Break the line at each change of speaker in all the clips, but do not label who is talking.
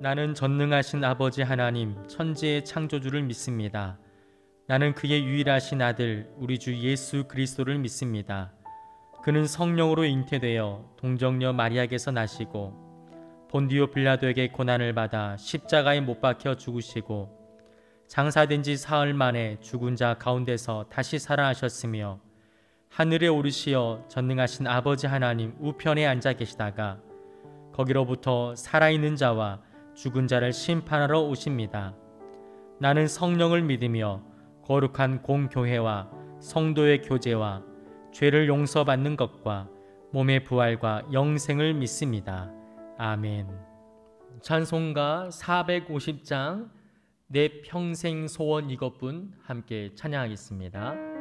나는 전능하신 아버지 하나님, 천지의 창조주를 믿습니다. 나는 그의 유일하신 아들, 우리 주 예수 그리스도를 믿습니다. 그는 성령으로 잉태되어 동정녀 마리아에게서 나시고 본디오 빌라도에게 고난을 받아 십자가에 못 박혀 죽으시고 장사된 지 사흘 만에 죽은 자 가운데서 다시 살아나셨으며 하늘에 오르시어 전능하신 아버지 하나님 우편에 앉아 계시다가 거기로부터 살아있는 자와 죽은 자를 심판하러 오십니다. 나는 성령을 믿으며 거룩한 공교회와 성도의 교제와 죄를 용서받는 것과 몸의 부활과 영생을 믿습니다. 아멘. 찬송가 450장 내 평생 소원 이것뿐 함께 찬양하겠습니다.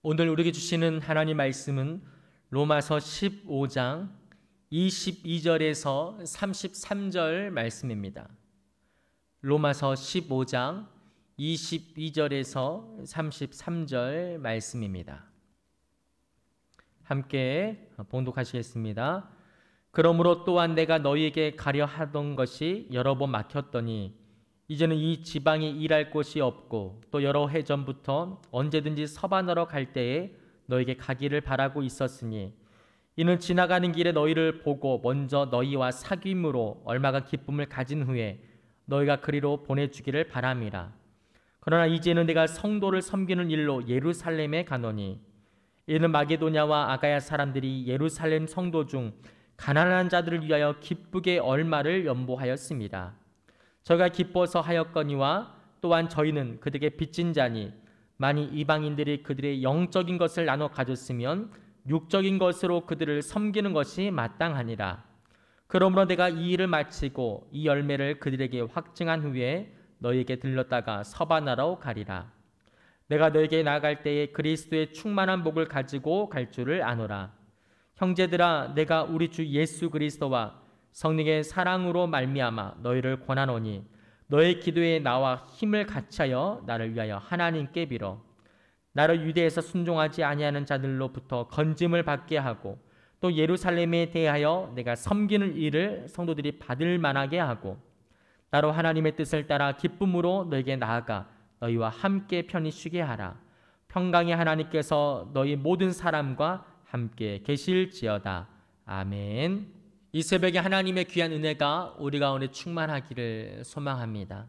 오늘 우리에게 주시는 하나님 말씀은 로마서 15장 22절에서 33절 말씀입니다. 로마서 15장 22절에서 33절 말씀입니다. 함께 봉독하시겠습니다. 그러므로 또한 내가 너희에게 가려 하던 것이 여러 번 막혔더니 이제는 이 지방에 일할 곳이 없고 또 여러 해 전부터 언제든지 서반하러 갈 때에 너에게 가기를 바라고 있었으니 이는 지나가는 길에 너희를 보고 먼저 너희와 사귐으로 얼마가 기쁨을 가진 후에 너희가 그리로 보내주기를 바람이라. 그러나 이제는 내가 성도를 섬기는 일로 예루살렘에 가노니 이는 마게도냐와 아가야 사람들이 예루살렘 성도 중 가난한 자들을 위하여 기쁘게 얼마를 연보하였습니다. 저희가 기뻐서 하였거니와 또한 저희는 그들에게 빚진 자니 만일 이방인들이 그들의 영적인 것을 나눠 가졌으면 육적인 것으로 그들을 섬기는 것이 마땅하니라. 그러므로 내가 이 일을 마치고 이 열매를 그들에게 확증한 후에 너희에게 들렀다가 서반하러 가리라. 내가 너희에게 나아갈 때에 그리스도의 충만한 복을 가지고 갈 줄을 아노라. 형제들아, 내가 우리 주 예수 그리스도와 성령의 사랑으로 말미암아 너희를 권하노니 너의 기도에 나와 힘을 같이하여 나를 위하여 하나님께 빌어 나를 유대에서 순종하지 아니하는 자들로부터 건짐을 받게 하고 또 예루살렘에 대하여 내가 섬기는 일을 성도들이 받을 만하게 하고 나로 하나님의 뜻을 따라 기쁨으로 너에게 나아가 너희와 함께 편히 쉬게 하라. 평강의 하나님께서 너희 모든 사람과 함께 계실지어다. 아멘. 이 새벽에 하나님의 귀한 은혜가 우리 가운데 충만하기를 소망합니다.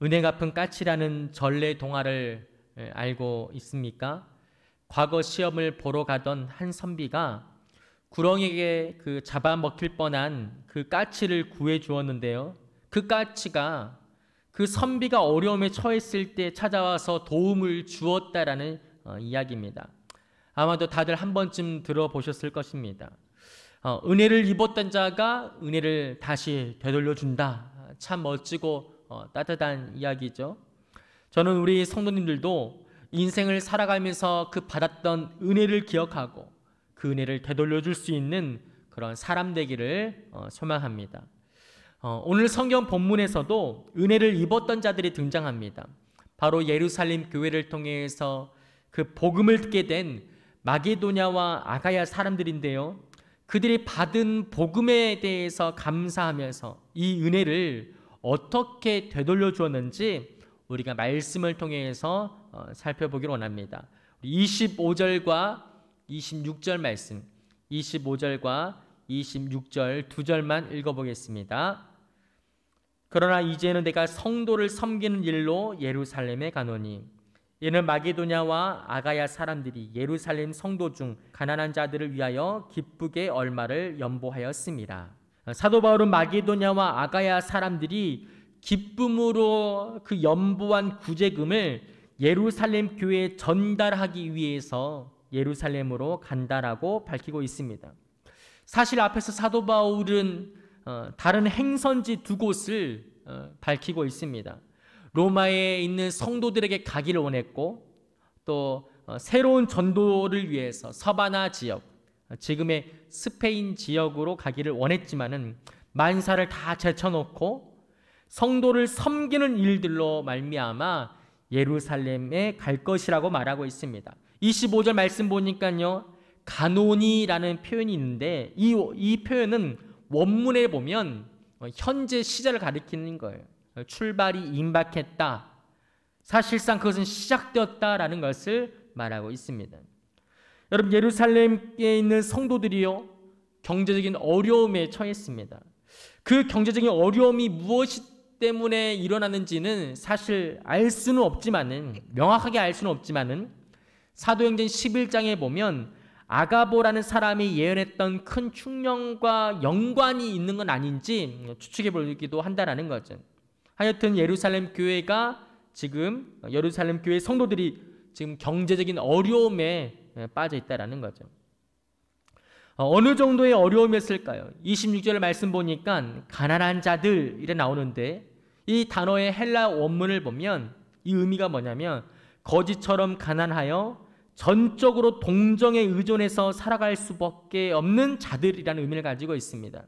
은혜 갚은 까치라는 전래 동화를 알고 있습니까? 과거 시험을 보러 가던 한 선비가 구렁이에게 잡아먹힐 뻔한 그 까치를 구해 주었는데요. 그 까치가 그 선비가 어려움에 처했을 때 찾아와서 도움을 주었다라는 이야기입니다. 아마도 다들 한 번쯤 들어보셨을 것입니다. 은혜를 입었던 자가 은혜를 다시 되돌려준다. 참 멋지고 따뜻한 이야기죠. 저는 우리 성도님들도 인생을 살아가면서 그 받았던 은혜를 기억하고 그 은혜를 되돌려줄 수 있는 그런 사람 되기를 소망합니다. 오늘 성경 본문에서도 은혜를 입었던 자들이 등장합니다. 바로 예루살렘 교회를 통해서 그 복음을 듣게 된 마게도냐와 아가야 사람들인데요. 그들이 받은 복음에 대해서 감사하면서 이 은혜를 어떻게 되돌려 주었는지 우리가 말씀을 통해서 살펴보기를 원합니다. 25절과 26절 말씀, 25절과 26절 두 절만 읽어보겠습니다. 그러나 이제는 내가 성도를 섬기는 일로 예루살렘에 가노니 이는 마게도냐와 아가야 사람들이 예루살렘 성도 중 가난한 자들을 위하여 기쁘게 얼마를 연보하였습니다. 사도 바울은 마게도냐와 아가야 사람들이 기쁨으로 그 연보한 구제금을 예루살렘 교회에 전달하기 위해서 예루살렘으로 간다라고 밝히고 있습니다. 사실 앞에서 사도 바울은 다른 행선지 두 곳을 밝히고 있습니다. 로마에 있는 성도들에게 가기를 원했고 또 새로운 전도를 위해서 서바나 지역, 지금의 스페인 지역으로 가기를 원했지만은 만사를 다 제쳐놓고 성도를 섬기는 일들로 말미암아 예루살렘에 갈 것이라고 말하고 있습니다. 25절 말씀 보니까요, 가노니라는 표현이 있는데 이 표현은 원문에 보면 현재 시제를 가리키는 거예요. 출발이 임박했다. 사실상 그것은 시작되었다라는 것을 말하고 있습니다. 여러분, 예루살렘에 있는 성도들이요, 경제적인 어려움에 처했습니다. 그 경제적인 어려움이 무엇이 때문에 일어났는지는 사실 알 수는 없지만은, 명확하게 알 수는 없지만은 사도행전 11장에 보면 아가보라는 사람이 예언했던 큰 충령과 연관이 있는 건 아닌지 추측해 보기도 한다라는 거죠. 하여튼 예루살렘 교회가 지금, 예루살렘 교회 성도들이 지금 경제적인 어려움에 빠져 있다라는 거죠. 어느 정도의 어려움이었을까요? 26절 말씀 보니까 가난한 자들 이래 나오는데, 이 단어의 헬라 원문을 보면 이 의미가 뭐냐면 거지처럼 가난하여 전적으로 동정에 의존해서 살아갈 수밖에 없는 자들이라는 의미를 가지고 있습니다.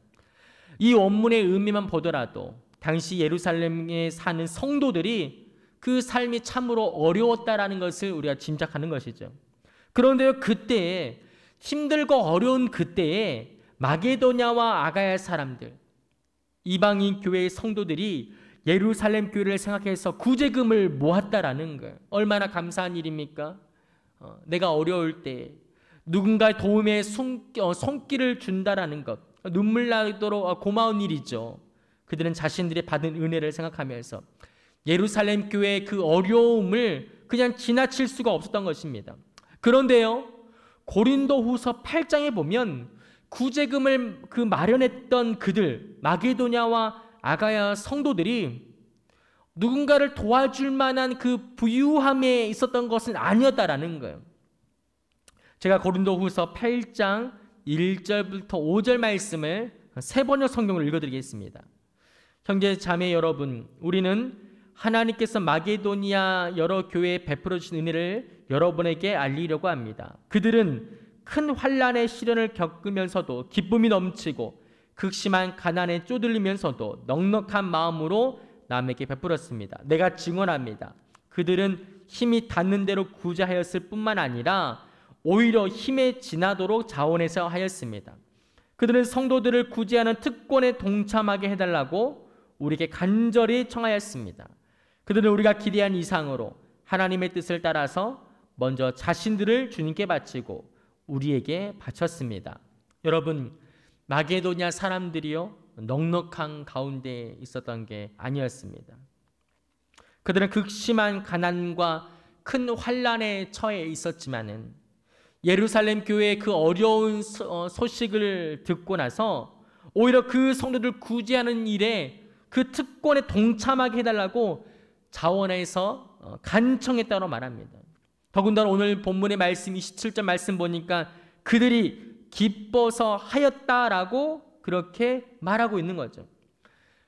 이 원문의 의미만 보더라도 당시 예루살렘에 사는 성도들이 그 삶이 참으로 어려웠다라는 것을 우리가 짐작하는 것이죠. 그런데요, 그때에 힘들고 어려운 그때에 마게도냐와 아가야 사람들, 이방인 교회의 성도들이 예루살렘 교회를 생각해서 구제금을 모았다라는 거예요. 얼마나 감사한 일입니까? 내가 어려울 때 누군가의 도움에 손길을 준다라는 것, 눈물 나도록 고마운 일이죠. 그들은 자신들이 받은 은혜를 생각하면서 예루살렘 교회의 그 어려움을 그냥 지나칠 수가 없었던 것입니다. 그런데요, 고린도후서 8장에 보면 구제금을 마련했던 그들, 마게도냐와 아가야 성도들이 누군가를 도와줄 만한 그 부유함에 있었던 것은 아니었다라는 거예요. 제가 고린도후서 8장 1절부터 5절 말씀을 세 번역 성경을 읽어드리겠습니다. 형제 자매 여러분, 우리는 하나님께서 마게도니아 여러 교회에 베풀어 주신 은혜를 여러분에게 알리려고 합니다. 그들은 큰 환난의 시련을 겪으면서도 기쁨이 넘치고 극심한 가난에 쪼들리면서도 넉넉한 마음으로 남에게 베풀었습니다. 내가 증언합니다. 그들은 힘이 닿는 대로 구제하였을 뿐만 아니라 오히려 힘에 지나도록 자원해서 하였습니다. 그들은 성도들을 구제하는 특권에 동참하게 해달라고 우리에게 간절히 청하였습니다. 그들은 우리가 기대한 이상으로 하나님의 뜻을 따라서 먼저 자신들을 주님께 바치고 우리에게 바쳤습니다. 여러분, 마게도냐 사람들이요, 넉넉한 가운데 있었던 게 아니었습니다. 그들은 극심한 가난과 큰 환난에 처해 있었지만은 예루살렘 교회의 그 어려운 소식을 듣고 나서 오히려 그 성도들 구제하는 일에 그 특권에 동참하게 해달라고 자원해서 간청했다고 말합니다. 더군다나 오늘 본문의 말씀 27절 말씀 보니까 그들이 기뻐서 하였다라고 그렇게 말하고 있는 거죠.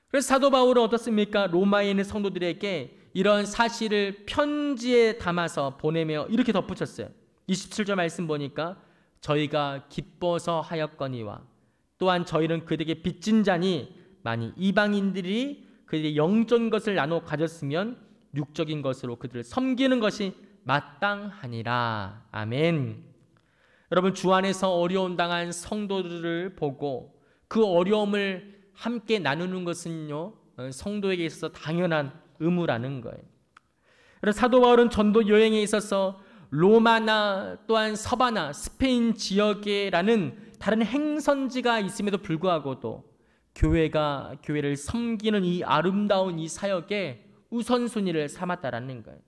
그래서 사도 바울은 어떻습니까? 로마에 있는 성도들에게 이런 사실을 편지에 담아서 보내며 이렇게 덧붙였어요. 27절 말씀 보니까 저희가 기뻐서 하였거니와 또한 저희는 그들에게 빚진 자니 만일 이방인들이 그들의 영적인 것을 나눠 가졌으면 육적인 것으로 그들을 섬기는 것이 마땅하니라. 아멘. 여러분, 주 안에서 어려움 당한 성도들을 보고 그 어려움을 함께 나누는 것은요, 성도에게 있어서 당연한 의무라는 거예요. 그래서 사도 바울은 전도 여행에 있어서 로마나 또한 서바나 스페인 지역에라는 다른 행선지가 있음에도 불구하고도 교회를 섬기는 이 아름다운 이 사역에 우선순위를 삼았다라는 거예요.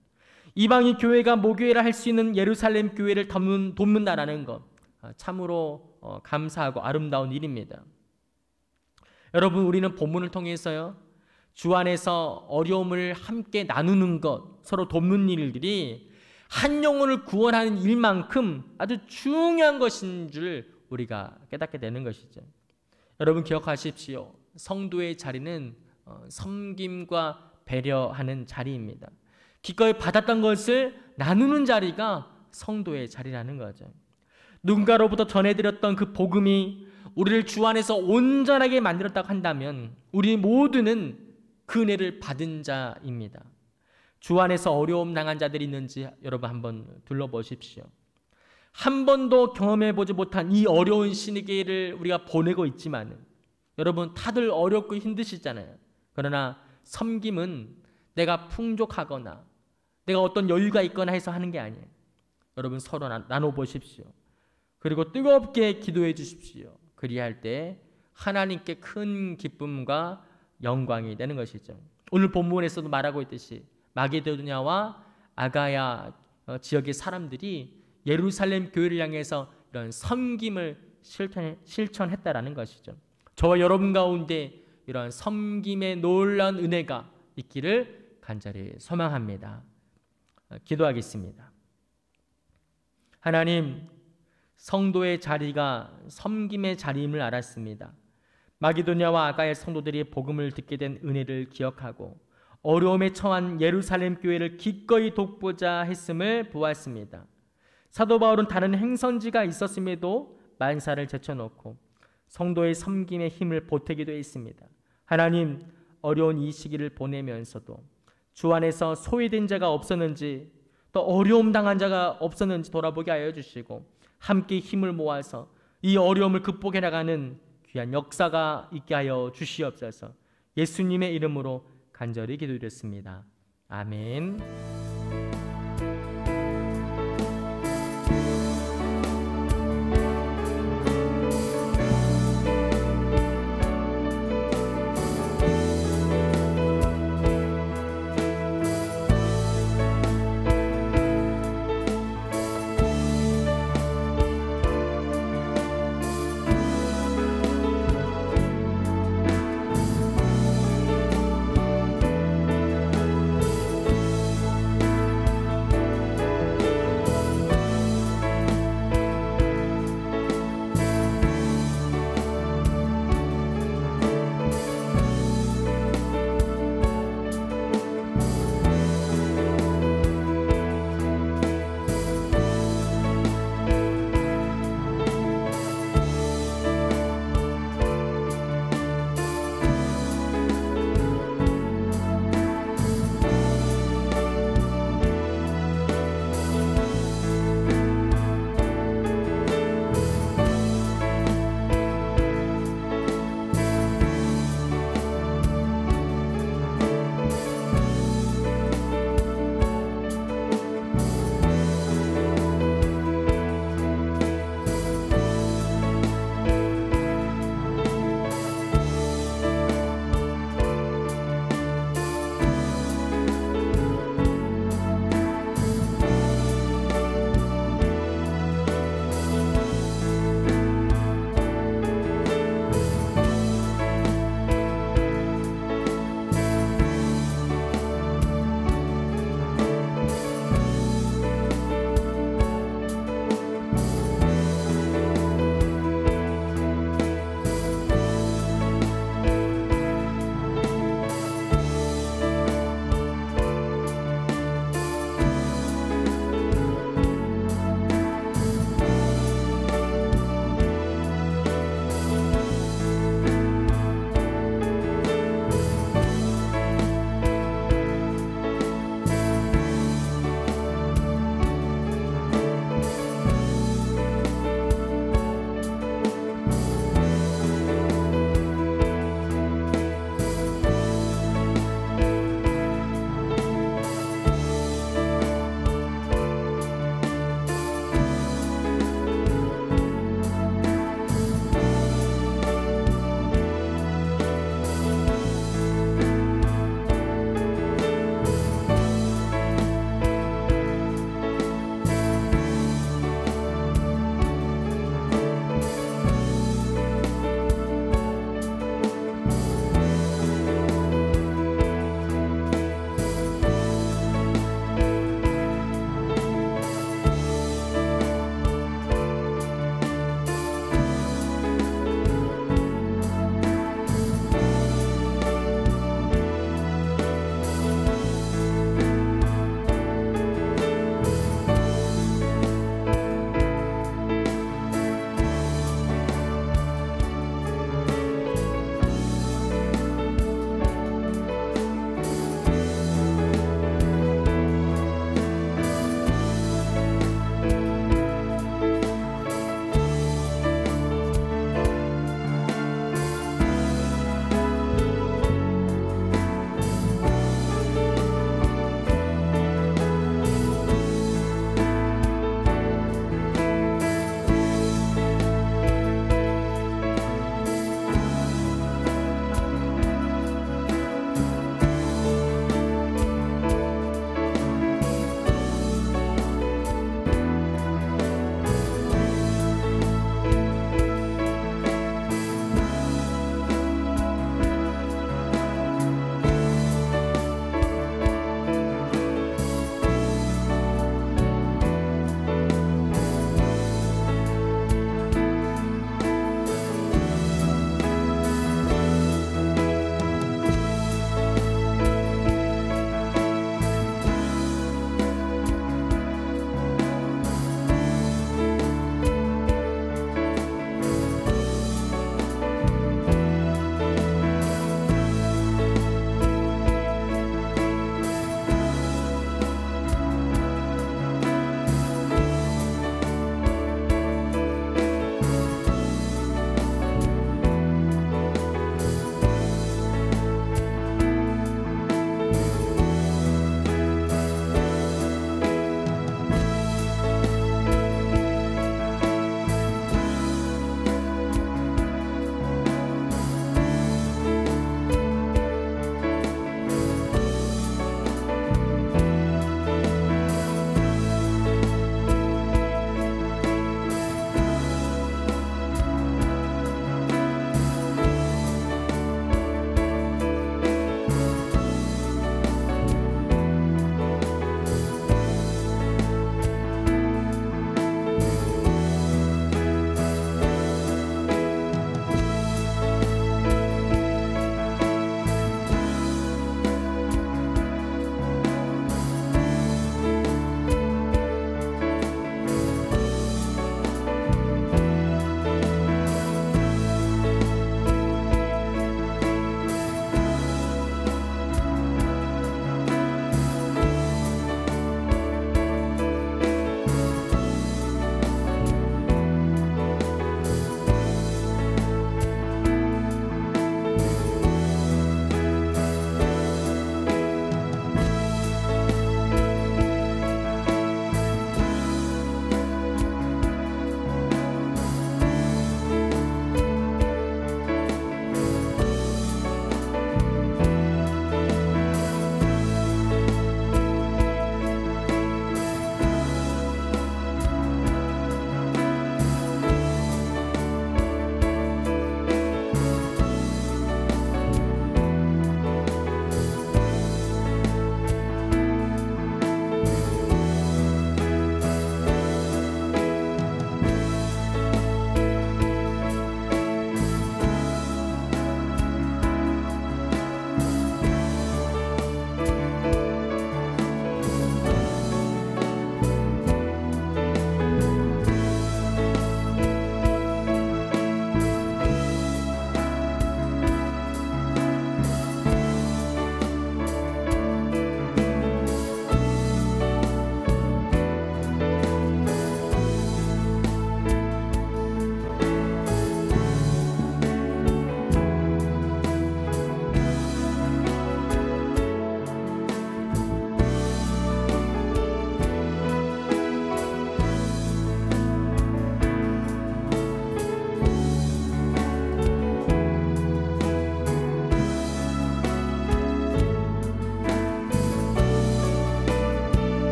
이방인 교회가 모교회를 할 수 있는 예루살렘 교회를 돕는다라는 것, 참으로 감사하고 아름다운 일입니다. 여러분, 우리는 본문을 통해서요, 주 안에서 어려움을 함께 나누는 것, 서로 돕는 일들이 한 영혼을 구원하는 일만큼 아주 중요한 것인 줄 우리가 깨닫게 되는 것이죠. 여러분, 기억하십시오. 성도의 자리는 섬김과 배려하는 자리입니다. 기꺼이 받았던 것을 나누는 자리가 성도의 자리라는 거죠. 누군가로부터 전해드렸던 그 복음이 우리를 주 안에서 온전하게 만들었다고 한다면 우리 모두는 그 은혜를 받은 자입니다. 주 안에서 어려움 당한 자들이 있는지 여러분 한번 둘러보십시오. 한 번도 경험해보지 못한 이 어려운 시기를 우리가 보내고 있지만 여러분, 다들 어렵고 힘드시잖아요. 그러나 섬김은 내가 풍족하거나 내가 어떤 여유가 있거나 해서 하는 게 아니에요. 여러분, 서로 나눠보십시오. 그리고 뜨겁게 기도해 주십시오. 그리할 때 하나님께 큰 기쁨과 영광이 되는 것이죠. 오늘 본문에서도 말하고 있듯이 마게도냐와 아가야 지역의 사람들이 예루살렘 교회를 향해서 이런 섬김을 실천했다라는 것이죠. 저와 여러분 가운데 이런 섬김의 놀라운 은혜가 있기를 간절히 소망합니다. 기도하겠습니다. 하나님, 성도의 자리가 섬김의 자리임을 알았습니다. 마게도냐와 아가야 성도들이 복음을 듣게 된 은혜를 기억하고 어려움에 처한 예루살렘 교회를 기꺼이 돕고자 했음을 보았습니다. 사도 바울은 다른 행선지가 있었음에도 만사를 제쳐놓고 성도의 섬김의 힘을 보태기도 했습니다. 하나님, 어려운 이 시기를 보내면서도 주 안에서 소외된 자가 없었는지 또 어려움 당한 자가 없었는지 돌아보게 하여 주시고 함께 힘을 모아서 이 어려움을 극복해 나가는 귀한 역사가 있게 하여 주시옵소서. 예수님의 이름으로 간절히 기도드렸습니다. 아멘.